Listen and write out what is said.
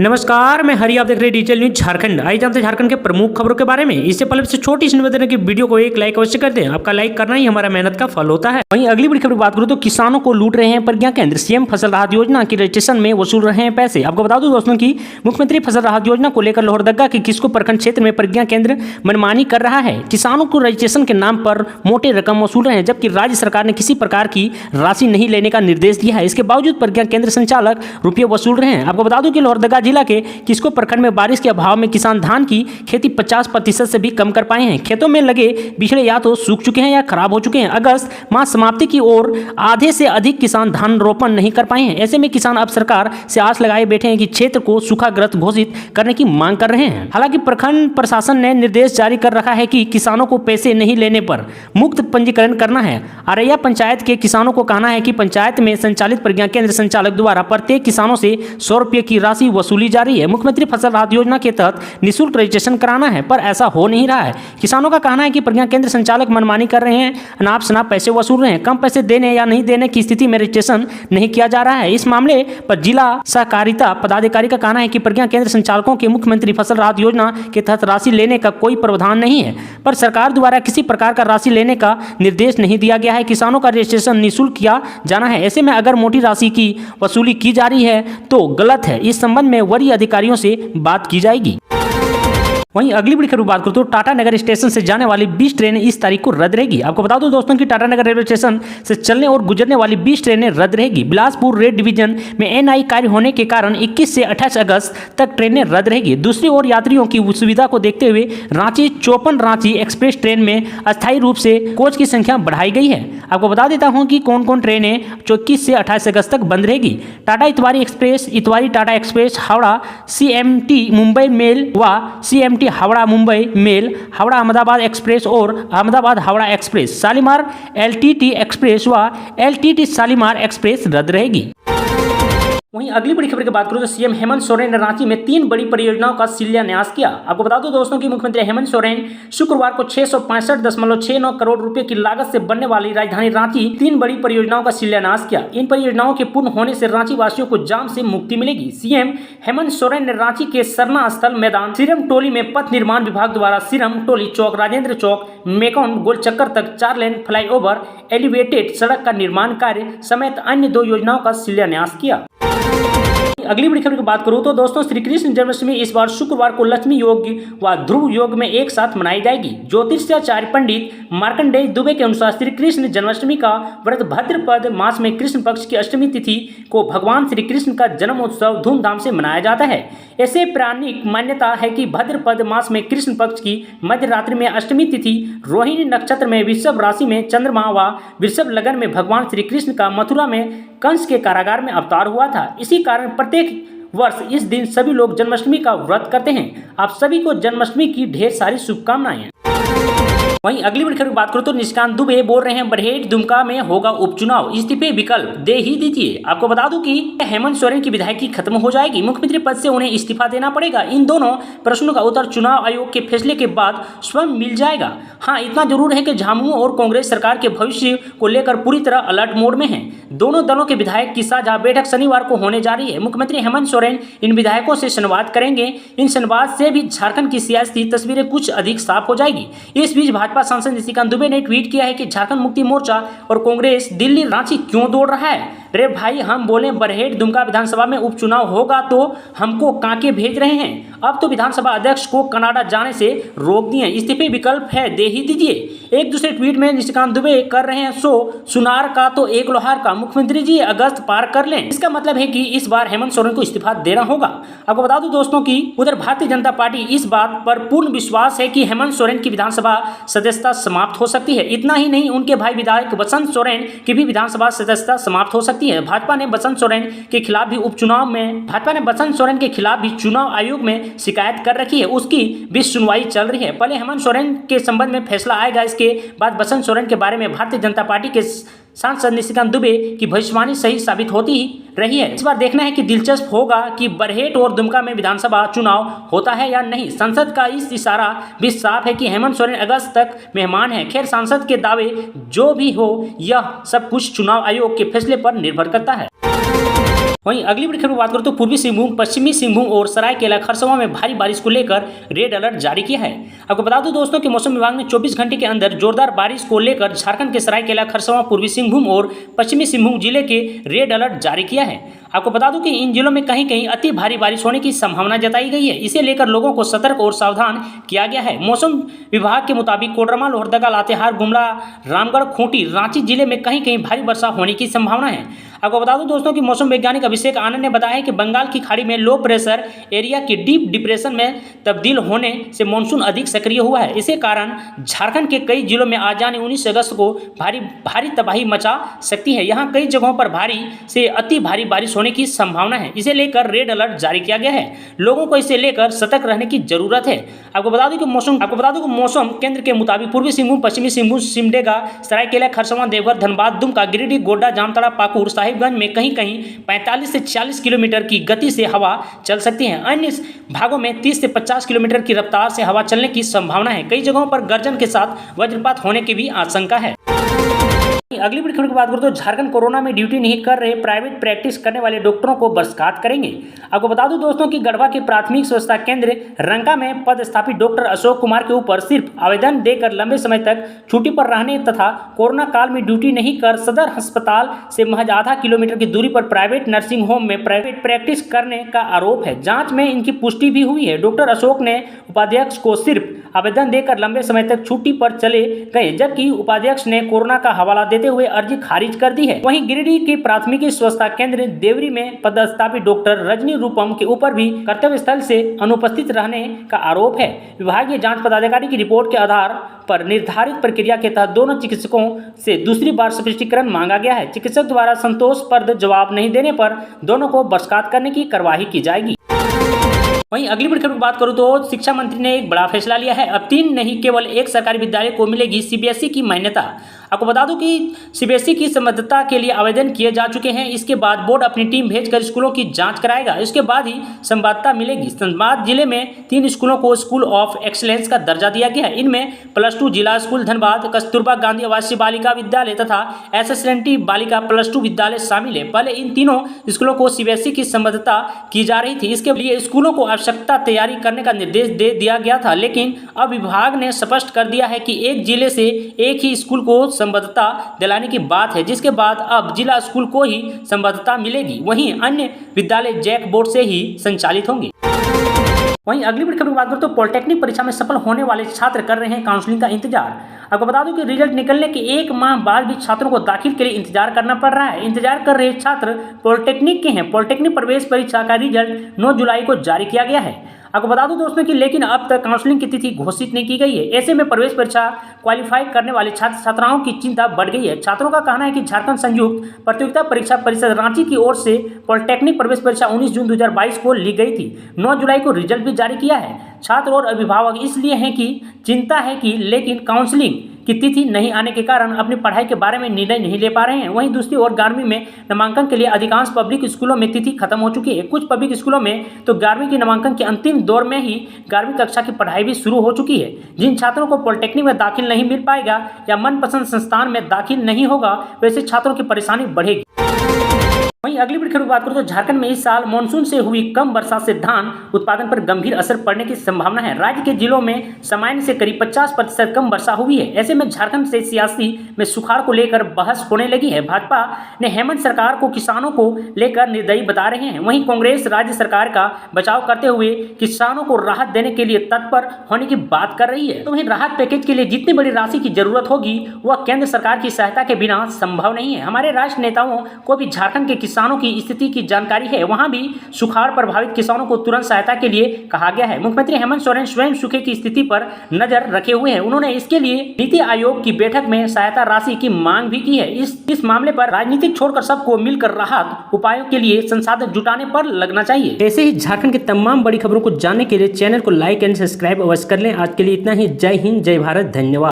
नमस्कार, मैं हरि। आप देख रहे हैं डिजिटल न्यूज झारखंड। आइए जानते हैं झारखंड के प्रमुख खबरों के बारे में। इससे पहले से छोटी सी निवेदन है कि वीडियो को एक लाइक अवश्य कर दें। आपका लाइक करना ही हमारा मेहनत का फल होता है। वहीं अगली बड़ी खबर की बात करूं तो किसानों को लूट रहे हैं प्रज्ञा केंद्र। सीएम फसल राहत योजना की रजिस्ट्रेशन में वसूल रहे हैं पैसे। आपको बता दूं दोस्तों की मुख्यमंत्री फसल राहत योजना को लेकर लोहरदगा के किस्को प्रखंड क्षेत्र में प्रज्ञा केंद्र मनमानी कर रहा है। किसानों को रजिस्ट्रेशन के नाम पर मोटे रकम वसूल रहे हैं, जबकि राज्य सरकार ने किसी प्रकार की राशि नहीं लेने का निर्देश दिया है। इसके बावजूद प्रज्ञा केंद्र संचालक रुपये वसूल रहे हैं। आपको बता दूं कि लोहरदगा जिला के किस्को प्रखंड में बारिश के अभाव में किसान धान की खेती 50% से भी कम कर पाए हैं। खेतों में लगे बिछड़े या तो सूख चुके हैं या खराब हो चुके हैं। अगस्त माह समाप्ति की ओर आधे से अधिक किसान धान रोपण नहीं कर पाए हैं। ऐसे में किसान अब सरकार से आस लगाए बैठे हैं कि क्षेत्र को सूखाग्रस्त घोषित करने की मांग कर रहे हैं। हालांकि प्रखंड प्रशासन ने निर्देश जारी कर रखा है कि किसानों को पैसे नहीं लेने पर मुक्त पंजीकरण करना है। अरैया पंचायत के किसानों को कहना है कि पंचायत में संचालित प्रज्ञा केंद्र संचालक द्वारा प्रत्येक किसानों से 100 रुपये की राशि वसूली जा रही है। मुख्यमंत्री फसल राहत योजना के तहत निःशुल्क रजिस्ट्रेशन कराना है, पर ऐसा हो नहीं रहा है। किसानों का कहना है कि प्रज्ञा केंद्र संचालक मनमानी कर रहे हैं, अनाप शनाप पैसे वसूल रहे हैं। कम पैसे देने या नहीं देने की स्थिति में रजिस्ट्रेशन नहीं किया जा रहा है। इस मामले पर जिला सहकारिता पदाधिकारी का कहना है कि प्रज्ञा केंद्र संचालकों के मुख्यमंत्री फसल राहत योजना के तहत राशि लेने का कोई प्रावधान नहीं है, पर सरकार द्वारा किसी प्रकार का राशि लेने का निर्देश नहीं दिया गया है। किसानों का रजिस्ट्रेशन निःशुल्क किया जाना है। ऐसे में अगर मोटी राशि की वसूली की जा रही है तो गलत है। इस संबंध में वरीय अधिकारियों से बात की जाएगी। वहीं अगली बड़ी खबर बात करूं तो टाटा नगर स्टेशन से जाने वाली 20 ट्रेनें इस तारीख को रद्द रहेगी। आपको बता दूं दोस्तों कि टाटा नगर रेलवे स्टेशन से चलने और गुजरने वाली 20 ट्रेनें रद्द रहेगी। बिलासपुर रेड डिवीजन में एनआई कार्य होने के कारण 21 से 28 अगस्त तक ट्रेनें रद्द रहेगी। दूसरी ओर यात्रियों की सुविधा को देखते हुए रांची चौपन रांची एक्सप्रेस ट्रेन में अस्थायी रूप से कोच की संख्या बढ़ाई गई है। आपको बता देता हूँ कि कौन कौन ट्रेनें 21 से 28 अगस्त तक बंद रहेगी। Tata Itwari express, Itwari Tata express Howrah CMT Mumbai mail व CMT Howrah Mumbai mail, Howrah Ahmedabad express और Ahmedabad Howrah express, Shalimar LTT express व LTT शालीमार एक्सप्रेस रद्द रहेगी। वहीं अगली बड़ी खबर की बात करूं तो सीएम हेमंत सोरेन ने रांची में 3 बड़ी परियोजनाओं का शिलान्यास किया। आपको बता दूं दोस्तों कि मुख्यमंत्री हेमंत सोरेन शुक्रवार को 665.69 करोड़ रुपए की लागत से बनने वाली राजधानी रांची 3 बड़ी परियोजनाओं का शिलान्यास किया। इन परियोजनाओं के पूर्ण होने से रांची वासियों को जाम से मुक्ति मिलेगी। सीएम हेमंत सोरेन ने रांची के सरना स्थल मैदान सिरम टोली में पथ निर्माण विभाग द्वारा सिरम टोली चौक, राजेंद्र चौक, मेकॉन गोल चक्कर तक 4 लेन फ्लाईओवर एलिवेटेड सड़क का निर्माण कार्य समेत अन्य 2 योजनाओं का शिलान्यास किया। अगली बड़ी खबर की बात करूं तो दोस्तों श्री कृष्ण जन्माष्टमी इस बार शुक्रवार को लक्ष्मी योग व ध्रुव योग में एक साथ मनाई जाएगी। ज्योतिषाचार्य पंडित मार्कंडेय दुबे के अनुसार श्री कृष्ण जन्माष्टमी का व्रत भाद्रपद मास में कृष्ण पक्ष की अष्टमी तिथि को भगवान श्री कृष्ण का जन्मोत्सव धूमधाम से मनाया जाता है। ऐसे पौराणिक मान्यता है कि भाद्रपद मास में कृष्ण पक्ष की मध्य रात्रि में अष्टमी तिथि रोहिणी नक्षत्र में वृषभ राशि में चंद्रमा व वृषभ लगन में भगवान श्री कृष्ण का मथुरा में कंस के कारागार में अवतार हुआ था। इसी कारण प्रत्येक वर्ष इस दिन सभी लोग जन्माष्टमी का व्रत करते हैं। आप सभी को जन्माष्टमी की ढेर सारी शुभकामनाएं। वहीं अगली बड़ी खबर की बात करूं तो निशिकांत दुबे बोल रहे हैं बरहेट दुमका में होगा उपचुनाव, इस्तीफे विकल्प दे ही दीजिए। आपको बता दूं कि हेमंत सोरेन की विधायकी खत्म हो जाएगी, मुख्यमंत्री पद से उन्हें इस्तीफा देना पड़ेगा। इन दोनों प्रश्नों का उत्तर चुनाव आयोग के फैसले के बाद स्वयं मिल जाएगा। हाँ, इतना जरूर है कि झामुमो और कांग्रेस सरकार के भविष्य को लेकर पूरी तरह अलर्ट मोड में है। दोनों दलों के विधायक की साझा बैठक शनिवार को होने जा रही है। मुख्यमंत्री हेमंत सोरेन इन विधायकों से संवाद करेंगे। इन संवाद से भी झारखंड की सियासी तस्वीरें कुछ अधिक साफ हो जाएगी। इस बीच भाजपा सांसद निशिकांत दुबे ने ट्वीट किया है कि झारखंड मुक्ति मोर्चा और कांग्रेस दिल्ली रांची क्यों दौड़ रहा है। रे भाई, हम बोले बरहेट दुमका विधानसभा में उपचुनाव होगा तो हमको कांके भेज रहे हैं। अब तो विधानसभा अध्यक्ष को कनाडा जाने से रोक दिए। इस्तीफे विकल्प है, दे ही दीजिए। एक दूसरे ट्वीट में निशिकांत दुबे कर रहे हैं सो सुनार का तो एक लोहार का, मुख्यमंत्री जी अगस्त पार कर लें। इसका मतलब है कि इस बार हेमंत सोरेन को इस्तीफा देना होगा। आपको बता दूं दोस्तों कि उधर भारतीय जनता पार्टी इस बात पर पूर्ण विश्वास है कि हेमंत सोरेन की विधानसभा सदस्यता समाप्त हो सकती है। इतना ही नहीं, उनके भाई विधायक बसंत सोरेन की भी विधानसभा सदस्यता समाप्त हो सकती है। भाजपा ने बसंत सोरेन के खिलाफ भी चुनाव आयोग में शिकायत कर रखी है। उसकी भी सुनवाई चल रही है। पहले हेमंत सोरेन के संबंध में फैसला आएगा, इसके बाद बसंत सोरेन के बारे में भारतीय जनता पार्टी के सांसद निशिकांत दुबे की भविष्यवाणी सही साबित होती ही रही है। इस बार देखना है कि दिलचस्प होगा कि बरहेट और दुमका में विधानसभा चुनाव होता है या नहीं। संसद का इस इशारा भी साफ है कि हेमंत सोरेन अगस्त तक मेहमान है। खैर, सांसद के दावे जो भी हो, यह सब कुछ चुनाव आयोग के फैसले पर निर्भर करता है। वहीं अगली बड़ी खबर की बात करें तो पूर्वी सिंहभूम, पश्चिमी सिंहभूम और सरायकेला खरसावां में भारी बारिश को लेकर रेड अलर्ट जारी किया है। आपको बता दूं दोस्तों कि मौसम विभाग ने 24 घंटे के अंदर जोरदार बारिश को लेकर झारखंड के सरायकेला खरसावां, पूर्वी सिंहभूम और पश्चिमी सिंहभूम जिले के रेड अलर्ट जारी किया है। आपको बता दूं कि इन जिलों में कहीं कहीं अति भारी बारिश होने की संभावना जताई गई है। इसे लेकर लोगों को सतर्क और सावधान किया गया है। मौसम विभाग के मुताबिक कोडरमा, लोहरदगा, लातेहार, गुमला, रामगढ़, खूंटी, रांची जिले में कहीं कहीं भारी वर्षा होने की संभावना है। आपको बता दूं दोस्तों कि मौसम वैज्ञानिक अभिषेक आनंद ने बताया है कि बंगाल की खाड़ी में लो प्रेशर एरिया की डीप डिप्रेशन में तब्दील होने से मानसून अधिक सक्रिय हुआ है। इसी कारण झारखंड के कई जिलों में आज यानी 19 अगस्त को भारी तबाही मचा सकती है। यहाँ कई जगहों पर भारी से अति भारी बारिश होने की संभावना है। इसे लेकर रेड अलर्ट जारी किया गया है। लोगों को इसे लेकर सतर्क रहने की जरूरत है। आपको बता दूं कि मौसम केंद्र के मुताबिक पूर्वी सिंहभूम, पश्चिमी सिंहभूम, सिमडेगा, सरायकेला खरसावां, देवघर, धनबाद, दुमका, गिरिडीह, गोड्डा, जामताड़ा, पाकुड़, साहिबगंज में कहीं कहीं 45 से 40 किलोमीटर की गति से हवा चल सकती है। अन्य भागों में 30 से 50 किलोमीटर की रफ्तार से हवा चलने की संभावना है। कई जगहों पर गर्जन के साथ वज्रपात होने की भी आशंका है। अगली बड़ी खबर की बात करें तो झारखंड कोरोना में ड्यूटी नहीं कर रहे प्राइवेट प्रैक्टिस करने वाले डॉक्टरों को बर्खास्त करेंगे। आपको बता दूं दोस्तों कि गढ़वा के प्राथमिक स्वच्छता केंद्र रंका में पदस्थापित डॉक्टर अशोक कुमार के ऊपर सिर्फ आवेदन देकर लंबे समय तक छुट्टी पर रहने तथा कोरोना काल में ड्यूटी नहीं कर सदर अस्पताल से महज आधा किलोमीटर की दूरी पर प्राइवेट नर्सिंग होम में प्राइवेट प्रैक्टिस करने का आरोप है। जाँच में इनकी पुष्टि भी हुई है। डॉक्टर अशोक ने उपाध्यक्ष को सिर्फ आवेदन देकर लंबे समय तक छुट्टी पर चले गए, जबकि उपाध्यक्ष ने कोरोना का हवाला देते हुए अर्जी खारिज कर दी है। वहीं गिरिडीह के प्राथमिक स्वच्छता केंद्र देवरी में पदस्थापित डॉक्टर रजनी रूपम के ऊपर भी कर्तव्य स्थल से अनुपस्थित रहने का आरोप है। विभागीय जांच पदाधिकारी की रिपोर्ट के आधार पर निर्धारित प्रक्रिया के तहत दोनों चिकित्सकों से दूसरी बार स्पष्टीकरण मांगा गया है। चिकित्सक द्वारा संतोषप्रद जवाब नहीं देने पर दोनों को बर्खास्त करने की कार्यवाही की जाएगी। वहीं अगली बड़ी खबर की बात करूं तो शिक्षा मंत्री ने एक बड़ा फैसला लिया है। अब 3 नहीं केवल 1 सरकारी विद्यालय को मिलेगी सीबीएसई की मान्यता। आपको बता दूं कि सीबीएसई की संबद्धता के लिए आवेदन किए जा चुके हैं। इसके बाद बोर्ड अपनी टीम भेजकर स्कूलों की जांच कराएगा। इसके बाद ही संबद्धता मिलेगी। धनबाद जिले में 3 स्कूलों को स्कूल ऑफ एक्सलेंस का दर्जा दिया गया है। इनमें +2 जिला स्कूल धनबाद, कस्तूरबा गांधी आवासीय बालिका विद्यालय तथा एसएसएनटी बालिका +2 विद्यालय शामिल है। पहले इन तीनों स्कूलों को सीबीएसई की संबद्धता की जा रही थी। इसके लिए स्कूलों को आवश्यकता तैयारी करने का निर्देश दे दिया गया था, लेकिन अब विभाग ने स्पष्ट कर दिया है कि एक जिले से एक ही स्कूल को संबद्धता दिलाने की बात है, जिसके बाद अब जिला स्कूल को ही संबद्धता मिलेगी। वहीं अन्य विद्यालय जैक बोर्ड से ही संचालित होंगे। वहीं अगली बड़ी खबर की बात करें तो पॉलिटेक्निक परीक्षा में सफल होने वाले छात्र कर रहे हैं काउंसलिंग का इंतजार। आपको बता दूं कि रिजल्ट निकलने के 1 माह बाद भी छात्रों को दाखिल के लिए इंतजार करना पड़ रहा है। इंतजार कर रहे छात्र पॉलिटेक्निक के हैं। पॉलिटेक्निक प्रवेश परीक्षा का रिजल्ट 9 जुलाई को जारी किया गया है। आपको बता दूं दोस्तों कि लेकिन अब तक काउंसलिंग की तिथि घोषित नहीं की गई है। ऐसे में प्रवेश परीक्षा क्वालिफाई करने वाले छात्र छात्राओं की चिंता बढ़ गई है। छात्रों का कहना है कि झारखंड संयुक्त प्रतियोगिता परीक्षा परिषद रांची की ओर से पॉलिटेक्निक प्रवेश परीक्षा 19 जून 2022 को ली गई थी। 9 जुलाई को रिजल्ट भी जारी किया है। छात्र और अभिभावक इसलिए हैं कि चिंता है कि लेकिन काउंसलिंग की तिथि नहीं आने के कारण अपनी पढ़ाई के बारे में निर्णय नहीं ले पा रहे हैं। वहीं दूसरी ओर 11वीं में नामांकन के लिए अधिकांश पब्लिक स्कूलों में तिथि खत्म हो चुकी है। कुछ पब्लिक स्कूलों में तो 11वीं के नामांकन के अंतिम दौर में ही 11वीं कक्षा की पढ़ाई भी शुरू हो चुकी है। जिन छात्रों को पॉलिटेक्निक में दाखिल नहीं मिल पाएगा या मनपसंद संस्थान में दाखिल नहीं होगा, वैसे छात्रों की परेशानी बढ़ेगी। वहीं अगली बड़ी खबर की बात करें तो झारखंड में इस साल मानसून से हुई कम वर्षा से धान उत्पादन पर गंभीर असर पड़ने की संभावना है। राज्य के जिलों में सामान्य से करीब 50% कम वर्षा हुई है। ऐसे में झारखंड से सियासी में सुखाड़ को लेकर बहस होने लगी है। भाजपा ने हेमंत सरकार को किसानों को लेकर निर्दयी बता रहे हैं। वहीं कांग्रेस राज्य सरकार का बचाव करते हुए किसानों को राहत देने के लिए तत्पर होने की बात कर रही है। तो वहीं राहत पैकेज के लिए जितनी बड़ी राशि की जरूरत होगी वह केंद्र सरकार की सहायता के बिना संभव नहीं है। हमारे राष्ट्रीय नेताओं को भी झारखंड के किसानों की स्थिति की जानकारी है। वहां भी सुखाड़ प्रभावित किसानों को तुरंत सहायता के लिए कहा गया है। मुख्यमंत्री हेमंत सोरेन स्वयं सूखे की स्थिति पर नजर रखे हुए हैं। उन्होंने इसके लिए नीति आयोग की बैठक में सहायता राशि की मांग भी की है। इस मामले पर राजनीतिक छोड़कर सबको मिलकर राहत उपायों के लिए संसाधन जुटाने पर लगना चाहिए। ऐसे ही झारखंड की तमाम बड़ी खबरों को जानने के लिए चैनल को लाइक एंड सब्सक्राइब अवश्य कर लें। आज के लिए इतना ही। जय हिंद, जय भारत, धन्यवाद।